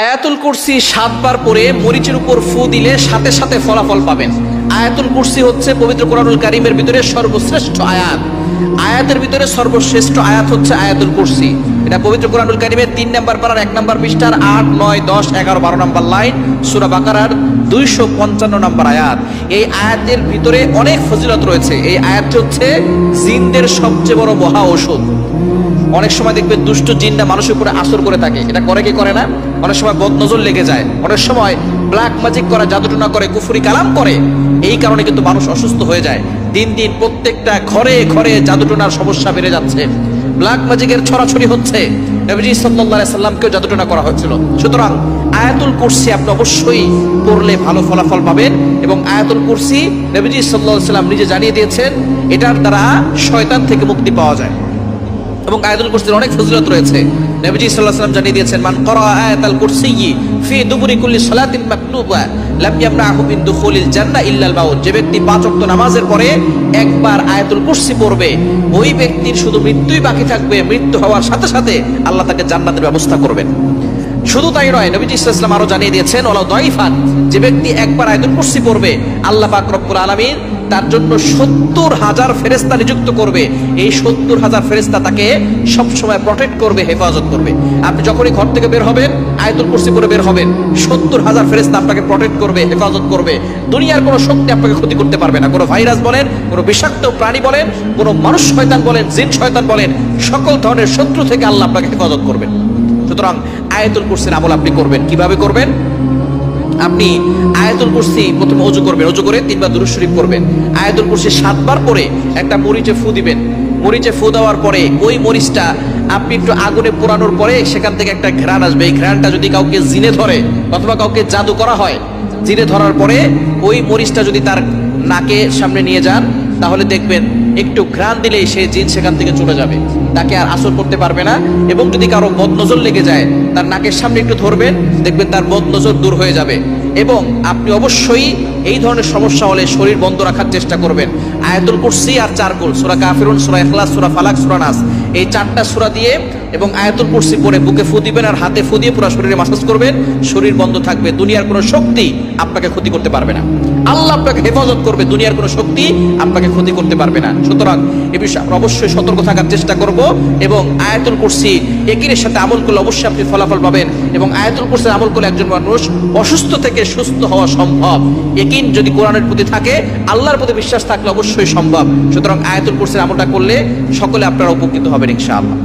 আয়াতুল কুরসি 7 বার পরে মরিচের উপর ফু দিলে সাথে সাথে ফলাফল পাবেন। আয়াতুল কুরসি হচ্ছে পবিত্র কোরআনুল কারীমের ভিতরে সর্বশ্রেষ্ঠ আয়াত। আয়াতের ভিতরে সর্বশ্রেষ্ঠ আয়াত হচ্ছে আয়াতুল কুরসি। এটা পবিত্র কোরআনুল কারীমের 3 নম্বর পারার 1 নম্বর পৃষ্ঠার 8, 9, 10, 11, 12 নম্বর লাইন, সূরা বাকারার 255 নম্বর আয়াত। এই আয়াতের ভিতরে অনেক ফজিলত রয়েছে। এই আয়াতটি হচ্ছে জিনদের সবচেয়ে বড় মহা ঔষধ। অনেক সময় দেখবেন দুষ্ট জিনরা মানুষের উপরে আসর করে থাকে, এটা করে কি করে না? অনেক সময় বদনজর লেগে যায়, অনেক সময় ব্ল্যাক ম্যাজিক করে, জাদুটনা করে, কুফরি কালাম করে। এই কারণে কিন্তু মানুষ অসুস্থ হয়ে যায়। দিন দিন প্রত্যেকটা ঘরে ঘরে জাদুটনার সমস্যা বেড়ে যাচ্ছে, ব্ল্যাক ম্যাজিকের ছড়াছড়ি হচ্ছে। নবীজি সাল্লাল্লাহু আলাইহি সাল্লামকেও জাদুটনা করা হয়েছিল। সুতরাং আয়াতুল কুরসি আপনি অবশ্যই পড়লে ভালো ফলাফল পাবেন। এবং আয়াতুল কুরসি নবীজি সাল্লাল্লাহু আলাইহি সাল্লাম নিজে জানিয়ে দিয়েছেন, এটার দ্বারা শয়তান থেকে মুক্তি পাওয়া যায়। এবং আয়াতুল কুরসির অনেক ফজিলত রয়েছে। নবীজি সাল্লাল্লাহু আলাইহি ওয়াসাল্লাম জানিয়ে দিয়েছেন, মান ক্বারা আয়াতাল কুরসিয়্যি ফি দুবুরি কুল্লি সালাতিন মাকতুবা লাম ইয়ামনাহু মিন দুখুলিল জান্নাহ ইল্লাল মাউত। যে ব্যক্তি 5 ওয়াক্ত নামাজের পরে একবার আয়াতুল কুরসি পড়বে, ওই ব্যক্তির শুধু মৃত্যুই বাকি থাকবে। মৃত্যু হওয়ার সাথে সাথে আল্লাহ তাকে জান্নাতের ব্যবস্থা করবেন। শুধু তাই নয়, নবীজি সাল্লাল্লাহু আলাইহি ওয়াসাল্লাম আরো জানিয়ে দিয়েছেন, ওয়ালা দাইফান, যে ব্যক্তি একবার আয়াতুল কুরসি পড়বে, আল্লাহ পাক রব্বুল আলামিন তার জন্য 70,000 ফেরেশতা নিযুক্ত করবে। এই 70,000 ফেরেশতা তাকে সব সময় প্রটেক্ট করবে, হেফাজত করবে। আপনি যখনই ঘর থেকে বের হবেন, আয়াতুল কুরসি পড়ে বের হবেন, 70,000 ফেরেশতা আপনাকে প্রটেক্ট করবে, হেফাজত করবে। দুনিয়ার কোনো শক্তি আপনাকে ক্ষতি করতে পারবে না। কোনো ভাইরাস বলেন, কোনো বিষাক্ত প্রাণী বলেন, কোনো মানুষ শয়তান বলেন, জিন শয়তান বলেন, সকল ধরনের শত্রু থেকে আল্লাহ আপনাকে হেফাজত করবেন। সুতরাং আয়াতুল কুরসির আমল আপনি করবেন। কিভাবে করবেন? আপনি আয়াতুল কুরসি প্রথমে ওযু করবেন, ওযু করে 3 বার দুরূদ শরীফ পড়বেন। আয়াতুল কুরসি 7 বার পরে একটা মরিচে ফু দিবেন। মরিচে ফু দেওয়ার পরে ওই মরিচটা আপনি একটু আগুনে পোড়ানোর পরে সেখান থেকে একটা ঘ্রাণ আসবে। এই ঘ্রাণটা যদি কাউকে জিনে ধরে অথবা কাউকে জাদু করা হয়, জিনে ধরার পরে ওই মরিচটা যদি তার নাকের সামনে নিয়ে যান, তাহলে দেখবেন একটু ঘ্রাণ দিলেই সেই জিন সেখান থেকে চলে যাবে, তাকে আর আসর করতে পারবে না। এবং যদি কারো বদনজর লেগে যায়, তার নাকের সামনে একটু ধরবেন, দেখবেন তার বদনজর দূর হয়ে যাবে। এবং আপনি অবশ্যই এই ধরনের সমস্যা হলে শরীর বন্ধ রাখার চেষ্টা করবেন। আয়াতুল কুরসি আর 4 কুল, সূরা কাফিরুন, সূরা ইখলাস, সূরা ফালাক, সূরা নাস, এই 4টা সূরা দিয়ে এবং আয়াতুল কুরসি পড়ে বুকে ফু দিবেন আর হাতে ফু দিয়ে পুরো শরীরে মাসাজ করবেন। শরীর বন্ধ থাকবে, দুনিয়ার কোনো শক্তি আপনাকে ক্ষতি করতে পারবে না। আল্লাহ আপনাকে হেফাজত করবে, দুনিয়ার কোনো শক্তি আপনাকে ক্ষতি করতে পারবে না। সুতরাং এ বিষয়ে আমরা অবশ্যই সতর্ক থাকার চেষ্টা করব। এবং আয়াতুল কুরসি একিনের সাথে আমল করলে অবশ্যই আপনি ফলাফল পাবেন। এবং আয়াতুল কুরসি আমল করলে একজন মানুষ অসুস্থ থেকে সুস্থ হওয়া সম্ভব। একিন যদি কোরআনের প্রতি থাকে, আল্লাহর প্রতি বিশ্বাস থাকলে অবশ্যই সম্ভব। সুতরাং আয়াতুল কুরসির আমলটা করলে সকলে আপনারা উপকৃত হবেন ইনশাআল্লাহ।